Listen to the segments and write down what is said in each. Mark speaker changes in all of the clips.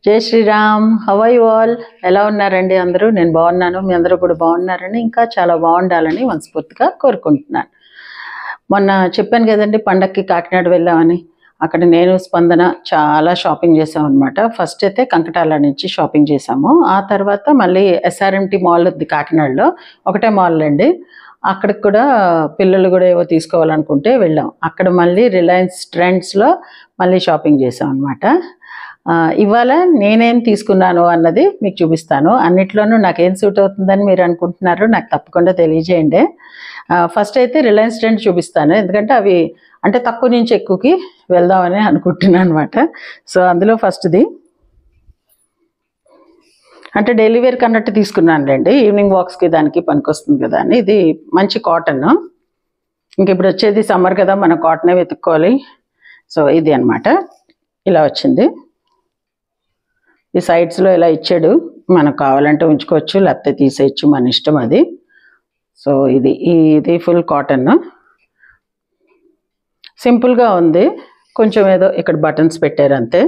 Speaker 1: జై Shriram. How are you all? ఎలా ఉన్నారండి అందరూ? నేను బాగున్నాను. మీ అందరూ కూడా బాగున్నారని, ఇంకా చాలా బాగుండాలని మనస్ఫూర్తిగా కోరుకుంటున్నాను. మొన్న చెప్పాను కదండి, పండక్కి కాకినాడ వెళ్ళామని. అక్కడ నేను స్పందన చాలా షాపింగ్ చేసాం అనమాట. ఫస్ట్ అయితే కంకటాల నుంచి షాపింగ్ చేసాము. ఆ తర్వాత మళ్ళీ ఎస్ఆర్ఎంటీ మాల్ ఉంది కాకినాడలో, ఒకటే మాల్ అండి. అక్కడికి కూడా పిల్లలు కూడా ఏవో తీసుకోవాలనుకుంటే వెళ్ళాం. అక్కడ మళ్ళీ రిలయన్స్ ట్రెండ్స్లో మళ్ళీ షాపింగ్ చేసాం అనమాట. ఇవాళ నేనేం తీసుకున్నాను అన్నది మీకు చూపిస్తాను. అన్నిట్లోనూ నాకేం సూట్ అవుతుందని మీరు అనుకుంటున్నారు, నాకు తప్పకుండా తెలియజేయండి. ఫస్ట్ అయితే రిలయన్స్ ట్రెండ్ చూపిస్తాను, ఎందుకంటే అవి అంటే తక్కువ నుంచి ఎక్కువకి వెళ్దామని అనుకుంటున్నాను అనమాట. సో అందులో ఫస్ట్ది అంటే డైలీ వేర్ కన్నట్టు తీసుకున్నానులేండి, ఈవినింగ్ వాక్స్కి దానికి పనికొస్తుంది కదా అని. ఇది మంచి కాటన్. ఇంక ఇప్పుడు వచ్చేది సమ్మర్ కదా, మనం కాటనే వెతుక్కోవాలి. సో ఇది అనమాట, ఇలా వచ్చింది. ఈ సైడ్స్లో ఇలా ఇచ్చాడు, మనకు కావాలంటే ఉంచుకోవచ్చు, లేకపోతే తీసేయచ్చు, మన ఇష్టం అది. సో ఇది ఫుల్ కాటన్, సింపుల్గా ఉంది. కొంచెం ఏదో ఇక్కడ బటన్స్ పెట్టారు అంతే.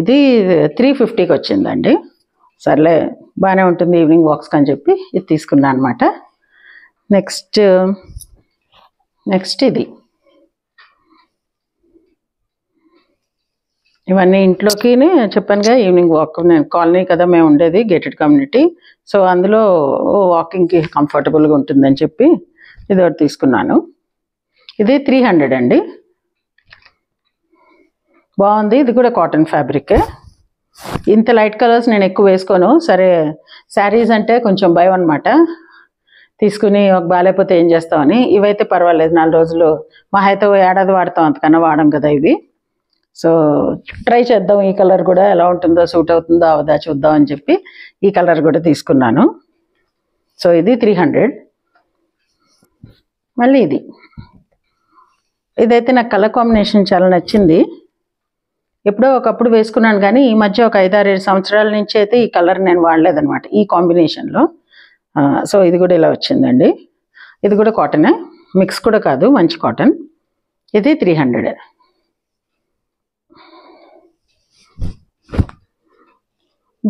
Speaker 1: ఇది 350కి వచ్చిందండి. సర్లే బాగానే ఉంటుంది ఈవినింగ్ వాక్స్కి అని చెప్పి ఇది తీసుకున్నాను అనమాట. నెక్స్ట్ ఇది, ఇవన్నీ ఇంట్లోకి చెప్పానుగా, ఈవినింగ్ వాక్. నేను కాలనీ కదా మేము ఉండేది, గేటెడ్ కమ్యూనిటీ. సో అందులో వాకింగ్కి కంఫర్టబుల్గా ఉంటుందని చెప్పి ఇది ఒకటి తీసుకున్నాను. ఇది 300 అండి, బాగుంది. ఇది కూడా కాటన్ ఫ్యాబ్రిక్. ఇంత లైట్ కలర్స్ నేను ఎక్కువ వేసుకోను. సరే శారీస్ అంటే కొంచెం భయం అనమాట, తీసుకుని ఒక బాగాలేకపోతే ఏం చేస్తామని. ఇవైతే పర్వాలేదు, 4 రోజులు మా అయితే ఏడాది వాడతాం, అంతకన్నా వాడం కదా ఇవి. సో ట్రై చేద్దాం, ఈ కలర్ కూడా ఎలా ఉంటుందో, సూట్ అవుతుందో అవదా చూద్దాం అని చెప్పి ఈ కలర్ కూడా తీసుకున్నాను. సో ఇది 300. మళ్ళీ ఇదైతే నాకు కలర్ కాంబినేషన్ చాలా నచ్చింది. ఎప్పుడో ఒకప్పుడు వేసుకున్నాను, కానీ ఈ మధ్య ఒక 5-6 సంవత్సరాల నుంచి అయితే ఈ కలర్ నేను వాడలేదనమాట, ఈ కాంబినేషన్లో. సో ఇది కూడా ఇలా వచ్చిందండి. ఇది కూడా కాటనే, మిక్స్ కూడా కాదు, మంచి కాటన్. ఇది 300.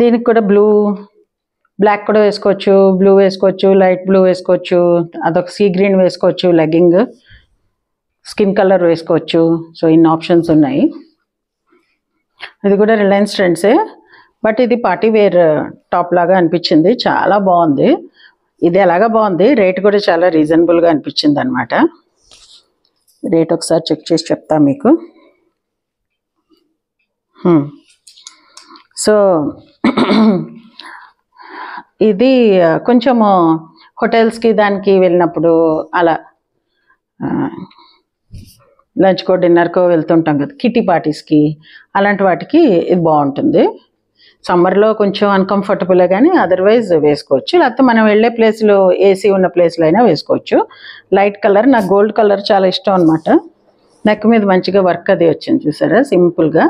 Speaker 1: దీనికి కూడా బ్లాక్ కూడా వేసుకోవచ్చు, బ్లూ వేసుకోవచ్చు, లైట్ బ్లూ వేసుకోవచ్చు, అదొక సీ గ్రీన్ వేసుకోవచ్చు, లెగ్గింగ్ స్కిన్ కలర్ వేసుకోవచ్చు. సో ఇన్ని ఆప్షన్స్ ఉన్నాయి. ఇది కూడా రిలయన్స్ ట్రెండ్సే, బట్ ఇది పార్టీ వేర్ టాప్ లాగా అనిపించింది, చాలా బాగుంది. ఇది ఎలాగా బాగుంది, రేట్ కూడా చాలా రీజనబుల్గా అనిపించింది అనమాట. రేట్ ఒకసారి చెక్ చేసి చెప్తా మీకు. సో ఇది కొంచెము హోటల్స్కి దానికి వెళ్ళినప్పుడు, అలా లంచ్కో డిన్నర్కో వెళ్తుంటాం కదా, కిటీ పార్టీస్కి, అలాంటి వాటికి ఇది బాగుంటుంది. సమ్మర్లో కొంచెం అన్కంఫర్టబులే, కానీ అదర్వైజ్ వేసుకోవచ్చు. లేకపోతే మనం వెళ్ళే ప్లేస్లో ఏసీ ఉన్న ప్లేస్లో అయినా వేసుకోవచ్చు. లైట్ కలర్, నాకు గోల్డ్ కలర్ చాలా ఇష్టం అనమాట. నెక్ మీద మంచిగా వర్క్ అది వచ్చింది చూసారా, సింపుల్గా.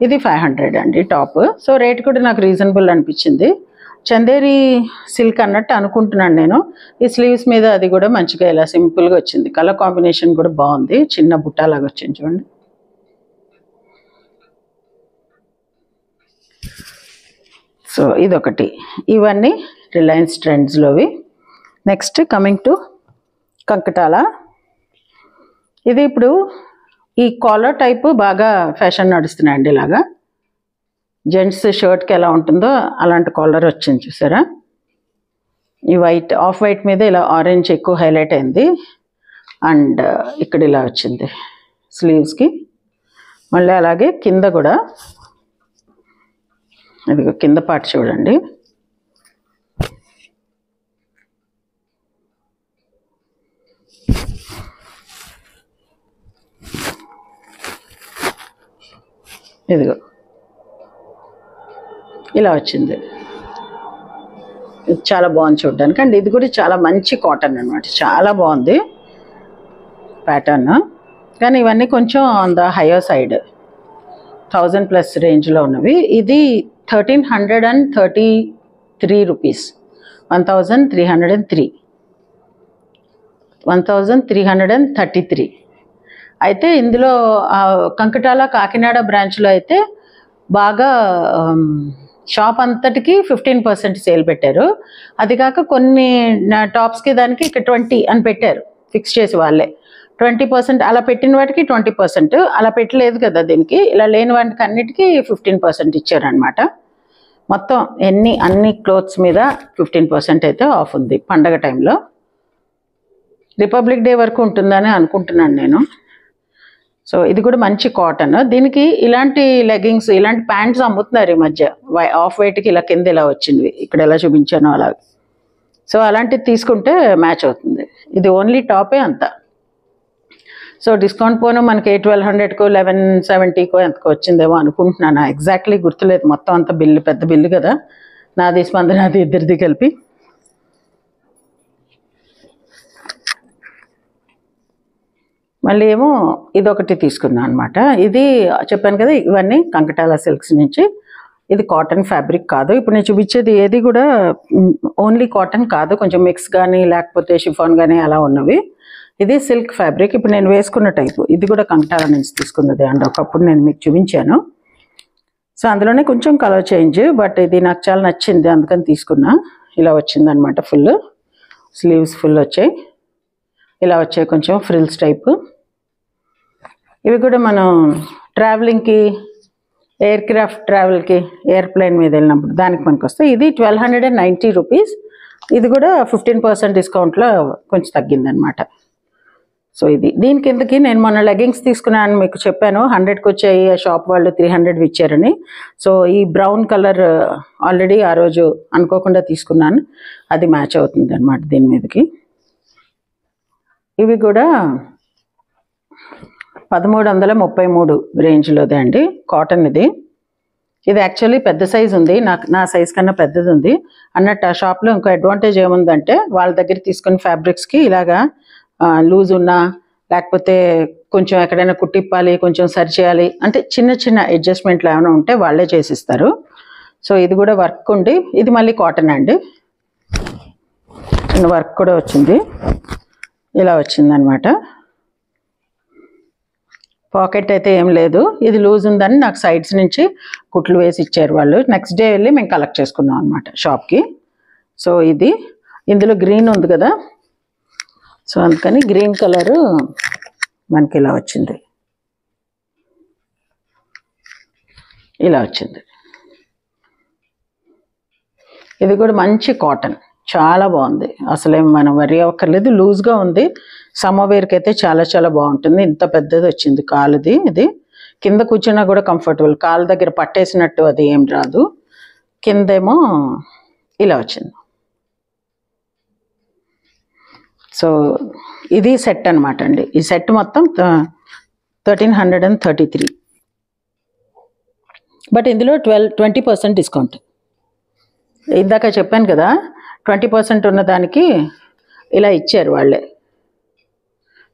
Speaker 1: ఇది 500 అండి టాప్. సో రేట్ కూడా నాకు రీజనబుల్ అనిపించింది. చందేరి సిల్క్ అన్నట్టు అనుకుంటున్నాను నేను. ఈ స్లీవ్స్ మీద అది కూడా మంచిగా ఇలా సింపుల్గా వచ్చింది. కలర్ కాంబినేషన్ కూడా బాగుంది, చిన్న బుట్టాలాగా వచ్చింది చూడండి. సో ఇదొకటి. ఇవన్నీ రిలయన్స్ ట్రెండ్స్లోవి. Next coming to Kankatala. ఇది ఇప్పుడు ఈ కాలర్ టైపు బాగా ఫ్యాషన్ నడుస్తున్నాయండి. ఇలాగా జెంట్స్ షర్ట్కి ఎలా ఉంటుందో అలాంటి కాలర్ వచ్చింది చూసారా. ఈ ఆఫ్ వైట్ మీద ఇలా ఆరెంజ్ ఎక్కువ హైలైట్ అయింది. అండ్ ఇక్కడ ఇలా వచ్చింది స్లీవ్స్కి. మళ్ళీ అలాగే కింద కూడా, ఇది కింద పార్ట్ చూడండి. ఇదిగో ఇలా వచ్చింది, చాలా బాగుంది చూడడానికి. అండ్ ఇది కూడా చాలా మంచి కాటన్ అనమాట, చాలా బాగుంది ప్యాటర్న్. కానీ ఇవన్నీ కొంచెం ఆన్ ద హయ్యర్ సైడ్, 1000+ రేంజ్లో ఉన్నవి. ఇది 1333 రూపీస్, 1333. అయితే ఇందులో కంకటాల కాకినాడ బ్రాంచ్లో అయితే బాగా షాప్ అంతటికి 15% సేల్ పెట్టారు. అది కాక కొన్ని టాప్స్కి దానికి ఇక్కడ 20 అని పెట్టారు ఫిక్స్ చేసి వాళ్ళే. 20% అలా పెట్టిన వాటికి 20%, అలా పెట్టలేదు కదా దీనికి, ఇలా లేని వాటికి అన్నిటికీ 15% ఇచ్చారనమాట. మొత్తం అన్ని క్లోత్స్ మీద 15% అయితే ఆఫ్ ఉంది పండగ టైంలో. రిపబ్లిక్ డే వరకు ఉంటుందని అనుకుంటున్నాను నేను. సో ఇది కూడా మంచి కాటన్. దీనికి ఇలాంటి లెగ్గింగ్స్, ఇలాంటి ప్యాంట్స్ అమ్ముతున్నారు ఈ మధ్య. ఆఫ్ వైట్కి ఇలా కింద ఇలా వచ్చింది, ఇక్కడ ఎలా చూపించానో అలా. సో అలాంటిది తీసుకుంటే మ్యాచ్ అవుతుంది. ఇది ఓన్లీ టాపే అంత. సో డిస్కౌంట్ పోను మనకి 1200కో 1170కో ఎంతకో వచ్చిందేమో అనుకుంటున్నాను. ఎగ్జాక్ట్లీ గుర్తులేదు. మొత్తం అంత బిల్లు, పెద్ద బిల్లు కదా నాది, స్పందనది ఇద్దరిది కలిపి. మళ్ళీ ఏమో ఇదొకటి తీసుకున్నాను అనమాట. ఇది చెప్పాను కదా, ఇవన్నీ కంకటాల సిల్క్స్ నుంచి. ఇది కాటన్ ఫ్యాబ్రిక్ కాదు. ఇప్పుడు నేను చూపించేది ఏది కూడా ఓన్లీ కాటన్ కాదు, కొంచెం మిక్స్ కానీ లేకపోతే షిఫాన్ కానీ అలా ఉన్నవి. ఇది సిల్క్ ఫ్యాబ్రిక్. ఇప్పుడు నేను వేసుకున్న టైపు ఇది కూడా కంకటాల నుంచి తీసుకున్నది. అండ్ ఒకప్పుడు నేను మీకు చూపించాను. సో అందులోనే కొంచెం కలర్ చేంజ్, బట్ ఇది నాకు చాలా నచ్చింది అందుకని తీసుకున్నా. ఇలా వచ్చిందనమాట. ఫుల్ స్లీవ్స్ ఫుల్ వచ్చాయి, ఇలా వచ్చాయి కొంచెం ఫ్రిల్స్ టైపు. ఇవి కూడా మనం ట్రావెలింగ్కి, ఎయిర్ క్రాఫ్ట్ ట్రావెల్కి, ఎయిర్ప్లేన్ మీద వెళ్ళినప్పుడు దానికి మనకు వస్తాయి. ఇది 1290 రూపీస్. ఇది కూడా 15% డిస్కౌంట్లో కొంచెం తగ్గిందనమాట. సో ఇది దీని కిందకి నేను మొన్న లెగ్గింగ్స్ తీసుకున్నాను, మీకు చెప్పాను 100కి వచ్చాయి, షాప్ వాళ్ళు 300 ఇచ్చారని. సో ఈ బ్రౌన్ కలర్ ఆల్రెడీ ఆ రోజు అనుకోకుండా తీసుకున్నాను, అది మ్యాచ్ అవుతుంది అనమాట దీని మీదకి. ఇవి కూడా 1333 రేంజ్లోదే అండి. కాటన్ ఇది. ఇది యాక్చువల్లీ పెద్ద సైజు ఉంది, నా సైజ్ కన్నా పెద్దది ఉంది అన్నట్టు. ఆ షాప్లో ఇంకో అడ్వాంటేజ్ ఏముందంటే వాళ్ళ దగ్గర తీసుకున్న ఫ్యాబ్రిక్స్కి ఇలాగా లూజ్ ఉన్నా లేకపోతే కొంచెం ఎక్కడైనా కుట్టిప్పాలి, కొంచెం సరి చేయాలి అంటే చిన్న చిన్న అడ్జస్ట్మెంట్లు ఏమైనా ఉంటే వాళ్ళే చేసిస్తారు. సో ఇది కూడా వర్క్ ఉండి, ఇది మళ్ళీ కాటన్ అండి, వర్క్ కూడా వచ్చింది. ఇలా వచ్చిందనమాట. పాకెట్ అయితే ఏం లేదు, ఇది లూజ్ ఉందని నాకు సైడ్స్ నుంచి కుట్లు వేసి ఇచ్చారు వాళ్ళు. నెక్స్ట్ డే వెళ్ళి మేము కలెక్ట్ చేసుకున్నాం అనమాట షాప్కి. సో ఇది ఇందులో గ్రీన్ ఉంది కదా, సో అందుకని గ్రీన్ కలరు మనకి ఇలా వచ్చింది, ఇలా వచ్చింది. ఇది కూడా మంచి కాటన్, చాలా బాగుంది. అసలేం మనం వరి అవ్వక్కర్లేదు, లూజ్గా ఉంది. సమ్మర్వేర్కి అయితే చాలా చాలా బాగుంటుంది. ఇంత పెద్దది వచ్చింది కాలుది. ఇది కింద కూర్చున్నా కూడా కంఫర్టబుల్, కాలు దగ్గర పట్టేసినట్టు అది ఏం రాదు. కిందేమో ఇలా వచ్చింది. సో ఇది సెట్ అనమాట అండి. ఈ సెట్ మొత్తం 1333. బట్ ఇందులో 20% డిస్కౌంట్. ఇందాక చెప్పాను కదా 20% ఉన్న దానికి ఇలా ఇచ్చారు వాళ్ళే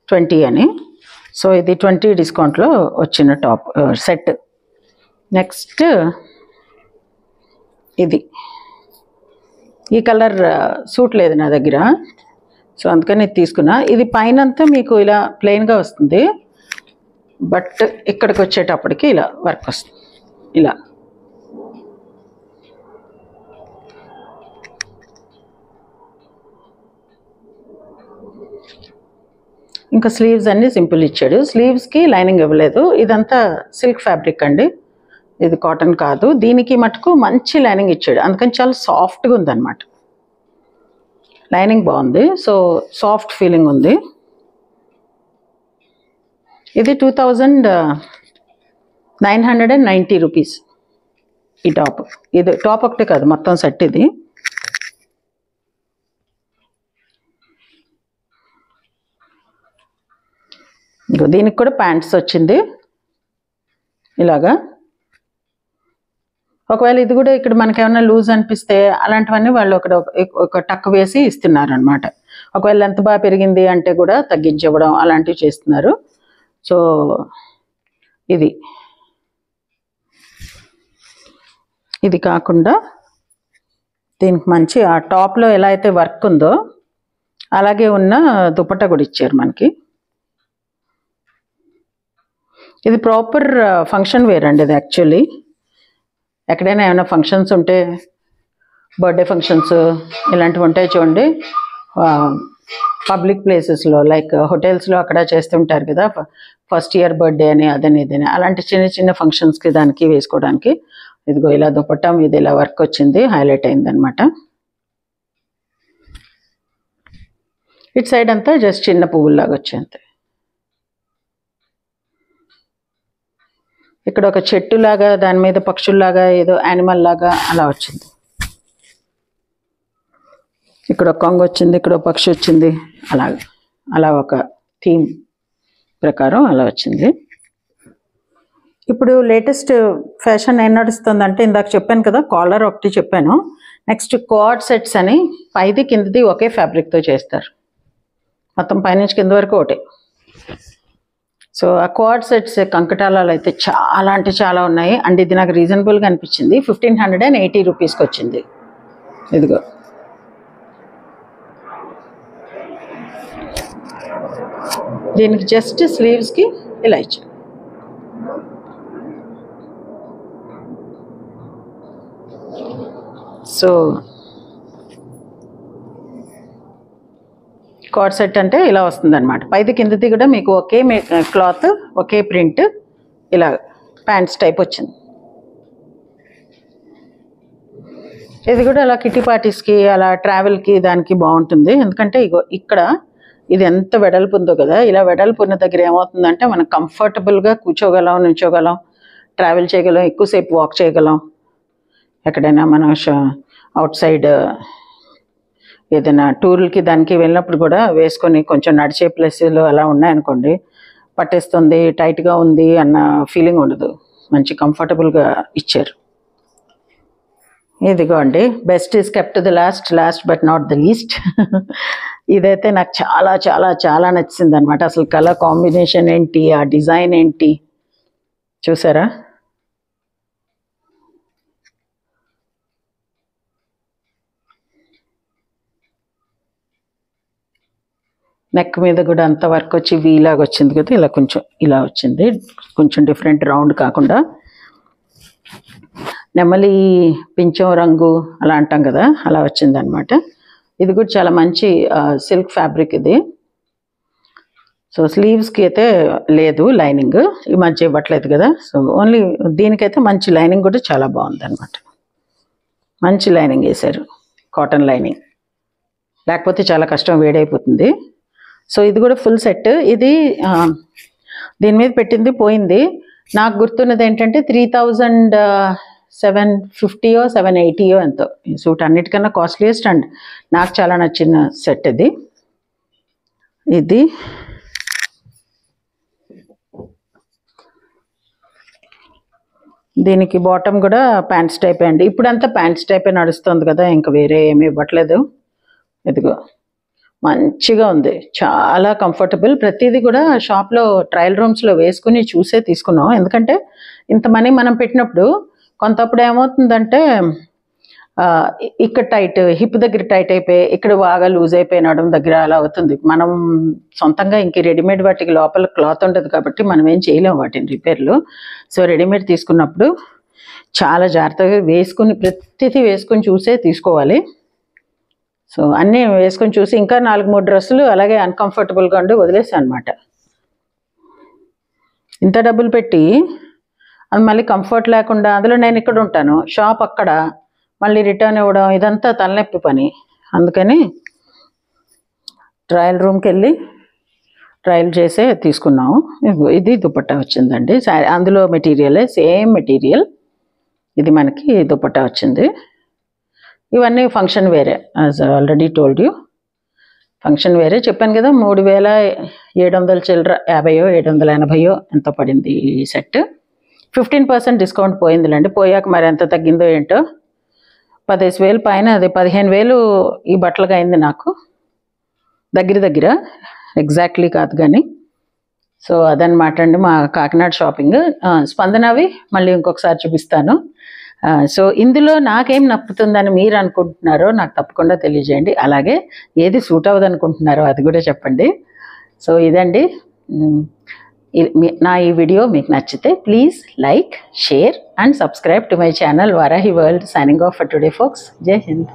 Speaker 1: 20 అని. సో ఇది 20 డిస్కౌంట్లో వచ్చిన టాప్ సెట్. నెక్స్ట్ ఇది, ఈ కలర్ సూట్ లేదు నా దగ్గర, సో అందుకని ఇది తీసుకున్నా. ఇది పైనంతా మీకు ఇలా ప్లెయిన్గా వస్తుంది, బట్ ఇక్కడికి వచ్చేటప్పటికి ఇలా వర్క్ వస్తుంది. ఇలా ఇంకా స్లీవ్స్ అన్నీ సింపుల్ ఇచ్చాడు. స్లీవ్స్కి లైనింగ్ ఇవ్వలేదు. ఇదంతా సిల్క్ ఫ్యాబ్రిక్ అండి, ఇది కాటన్ కాదు. దీనికి మటుకు మంచి లైనింగ్ ఇచ్చాడు, అందుకని చాలా సాఫ్ట్గా ఉందన్నమాట. లైనింగ్ బాగుంది, సో సాఫ్ట్ ఫీలింగ్ ఉంది. ఇది 2990 రూపీస్ ఈ టాప్. ఇది టాప్ ఒకటే కాదు, మొత్తం సెట్ ఇది. దీనికి కూడా ప్యాంట్స్ వచ్చింది ఇలాగా. ఒకవేళ ఇది కూడా ఇక్కడ మనకి ఏమైనా లూజ్ అనిపిస్తే అలాంటివన్నీ వాళ్ళు ఒక టక్ వేసి ఇస్తున్నారు అనమాట. ఒకవేళ ఎంత బాగా పెరిగింది అంటే కూడా తగ్గించివ్వడం అలాంటివి చేస్తున్నారు. సో ఇది కాకుండా దీనికి మంచి ఆ టాప్లో ఎలా అయితే వర్క్ ఉందో అలాగే ఉన్న దుపట్టా కూడా ఇచ్చారు మనకి. ఇది ప్రాపర్ ఫంక్షన్ వేర్ అండి ఇది యాక్చువల్లీ. ఎక్కడైనా ఏమైనా ఫంక్షన్స్ ఉంటే, బర్త్డే ఫంక్షన్స్ ఇలాంటివి ఉంటాయి చూడండి, పబ్లిక్ ప్లేసెస్లో లైక్ హోటల్స్లో అక్కడ చేస్తుంటారు కదా, ఫస్ట్ ఇయర్ బర్త్డే అని అదని ఇదని, అలాంటి చిన్న చిన్న ఫంక్షన్స్కి దానికి వేసుకోవడానికి ఇదిగో ఇలా దుపట్టా మీద ఇలా వర్క్ వచ్చింది, హైలైట్ అయిందనమాట. ఇటు సైడ్ అంతా జస్ట్ చిన్న పువ్వుల్లాగా వచ్చేంత. ఇక్కడ ఒక చెట్టులాగా, దాని మీద పక్షుల్లాగా, ఏదో యానిమల్ లాగా అలా వచ్చింది. ఇక్కడ ఒక కొంగ వచ్చింది, ఇక్కడ ఒక పక్షి వచ్చింది, అలా ఒక థీమ్ ప్రకారం అలా వచ్చింది. ఇప్పుడు లేటెస్ట్ ఫ్యాషన్ ఏం నడుస్తుందంటే, ఇందాక చెప్పాను కదా కాలర్ ఒకటి చెప్పాను, నెక్స్ట్ కోఆర్డ్ సెట్స్ అని పైది కిందది ఒకే ఫ్యాబ్రిక్తో చేస్తారు, మొత్తం పైనుంచి కింద వరకు ఒకటే. సో ఆ కోఆర్డ్ సెట్స్ కంకటాలలో అయితే చాలా అంటే చాలా ఉన్నాయి. అండ్ ఇది నాకు రీజనబుల్గా అనిపించింది, 1580 రూపీస్కి వచ్చింది. ఇదిగో దీనికి జస్ట్ స్లీవ్స్కి ఇలా ఇచ్చాను. సో కోడ్ సెట్ అంటే ఇలా వస్తుందన్నమాట. పైది కిందది కూడా మీకు ఒకే క్లాత్, ఒకే ప్రింట్, ఇలా ప్యాంట్స్ టైప్ వచ్చింది. ఇది కూడా అలా కిటీ పార్టీస్కి, అలా ట్రావెల్కి దానికి బాగుంటుంది. ఎందుకంటే ఇగో ఇక్కడ ఇది ఎంత వెడల్పు ఉందో కదా, ఇలా వెడల్పు ఉన్న దగ్గర ఏమవుతుందంటే మనం కంఫర్టబుల్గా కూర్చోగలం, నుంచోగలం, ట్రావెల్ చేయగలం, ఎక్కువసేపు వాక్ చేయగలం. ఎక్కడైనా మనం అవుట్ సైడ్ ఏదైనా టూర్లకి దానికి వెళ్ళినప్పుడు కూడా వేసుకొని కొంచెం నడిచే ప్లేసులు అలా ఉన్నాయనుకోండి, పట్టేస్తుంది, టైట్గా ఉంది అన్న ఫీలింగ్ ఉండదు, మంచి కంఫర్టబుల్గా ఇచ్చారు. ఇదిగో అండి, best is kept the last, last but not the least. ఇదైతే నాకు చాలా చాలా చాలా నచ్చింది అనమాట. అసలు కలర్ కాంబినేషన్ ఏంటి, ఆ డిజైన్ ఏంటి చూసారా? నెక్ మీద కూడా అంత వర్క్ వచ్చి వీలాగా వచ్చింది కదా, ఇలా కొంచెం ఇలా వచ్చింది, కొంచెం డిఫరెంట్ రౌండ్ కాకుండా. నెమలి పింఛం రంగు అలా అంటాం కదా, అలా వచ్చింది అనమాట. ఇది కూడా చాలా మంచి సిల్క్ ఫ్యాబ్రిక్ ఇది. సో స్లీవ్స్కి అయితే లేదు లైనింగ్, ఈ మధ్య ఇవ్వట్లేదు కదా, సో ఓన్లీ దీనికైతే మంచి లైనింగ్ కూడా చాలా బాగుంది అనమాట. మంచి లైనింగ్ వేశారు, కాటన్ లైనింగ్, లేకపోతే చాలా కష్టం, వేడైపోతుంది. సో ఇది కూడా ఫుల్ సెట్. ఇది దీని మీద పెట్టింది పోయింది. నాకు గుర్తున్నది ఏంటంటే 3750 780 ఎంతో. ఈ సూట్ అన్నిటికన్నా కాస్ట్లీయెస్ట్ అండ్ నాకు చాలా నచ్చిన సెట్ ఇది. ఇది దీనికి బాటమ్ కూడా ప్యాంట్స్ టైప్ అండి. ఇప్పుడంతా ప్యాంట్స్ టైపే నడుస్తుంది కదా, ఇంకా వేరే ఏమి ఇవ్వట్లేదు. ఇదిగో మంచిగా ఉంది, చాలా కంఫర్టబుల్. ప్రతిదీ కూడా షాప్లో ట్రయల్ రూమ్స్లో వేసుకుని చూసే తీసుకున్నాం. ఎందుకంటే ఇంత మనీ మనం పెట్టినప్పుడు కొంతప్పుడు ఏమవుతుందంటే ఇక్కడ టైట్, హిప్ దగ్గర టైట్ అయిపోయి, ఇక్కడ బాగా లూజ్ అయిపోయి నడుము దగ్గర అలా అవుతుంది. మనం సొంతంగా ఇంక రెడీమేడ్ వాటికి లోపల క్లాత్ ఉండదు కాబట్టి మనం ఏం చేయలేము వాటిని రిపేర్లు. సో రెడీమేడ్ తీసుకున్నప్పుడు చాలా జాగ్రత్తగా వేసుకుని, ప్రతిదీ వేసుకొని చూసే తీసుకోవాలి. సో అన్నీ వేసుకొని చూసి ఇంకా 4-3 డ్రెస్సులు అలాగే అన్కంఫర్టబుల్గా ఉండి వదిలేసాను అనమాట. ఇంత డబ్బులు పెట్టి అది మళ్ళీ కంఫర్ట్ లేకుండా, అందులో నేను ఇక్కడ ఉంటాను, షాప్ అక్కడ, మళ్ళీ రిటర్న్ ఇవ్వడం, ఇదంతా తలనొప్పి పని. అందుకని ట్రయల్ రూమ్కి వెళ్ళి ట్రయల్ చేసే తీసుకున్నాము. ఇది దుపట్టా వచ్చిందండి, అందులో మెటీరియలే, సేమ్ మెటీరియల్. ఇది మనకి దుపట్టా వచ్చింది. ఇవన్నీ ఫంక్షన్ వేరే, as already told you, function వేరే. చెప్పాను కదా 3700 చిల్లర, 50-780 ఎంతో పడింది ఈ సెట్. 15% డిస్కౌంట్ పోయిందిలేండి, పోయాక మరి ఎంత తగ్గిందో ఏంటో. 15,000 పైన, అది 15,000 ఈ బట్టలుగా అయింది నాకు, దగ్గర ఎగ్జాక్ట్లీ కాదు కానీ. సో అదనమాట అండి మా కాకినాడ షాపింగ్. స్పందనవి మళ్ళీ ఇంకొకసారి చూపిస్తాను. సో ఇందులో నాకేం నప్పుతుందని మీరు అనుకుంటున్నారో నాకు తప్పకుండా తెలియజేయండి. అలాగే ఏది సూట్ అవ్వదు అనుకుంటున్నారో అది కూడా చెప్పండి. సో ఇదండి, నా ఈ వీడియో మీకు నచ్చితే please like, share and subscribe to my channel Varahi world. Signing off for today folks. జై హింద్.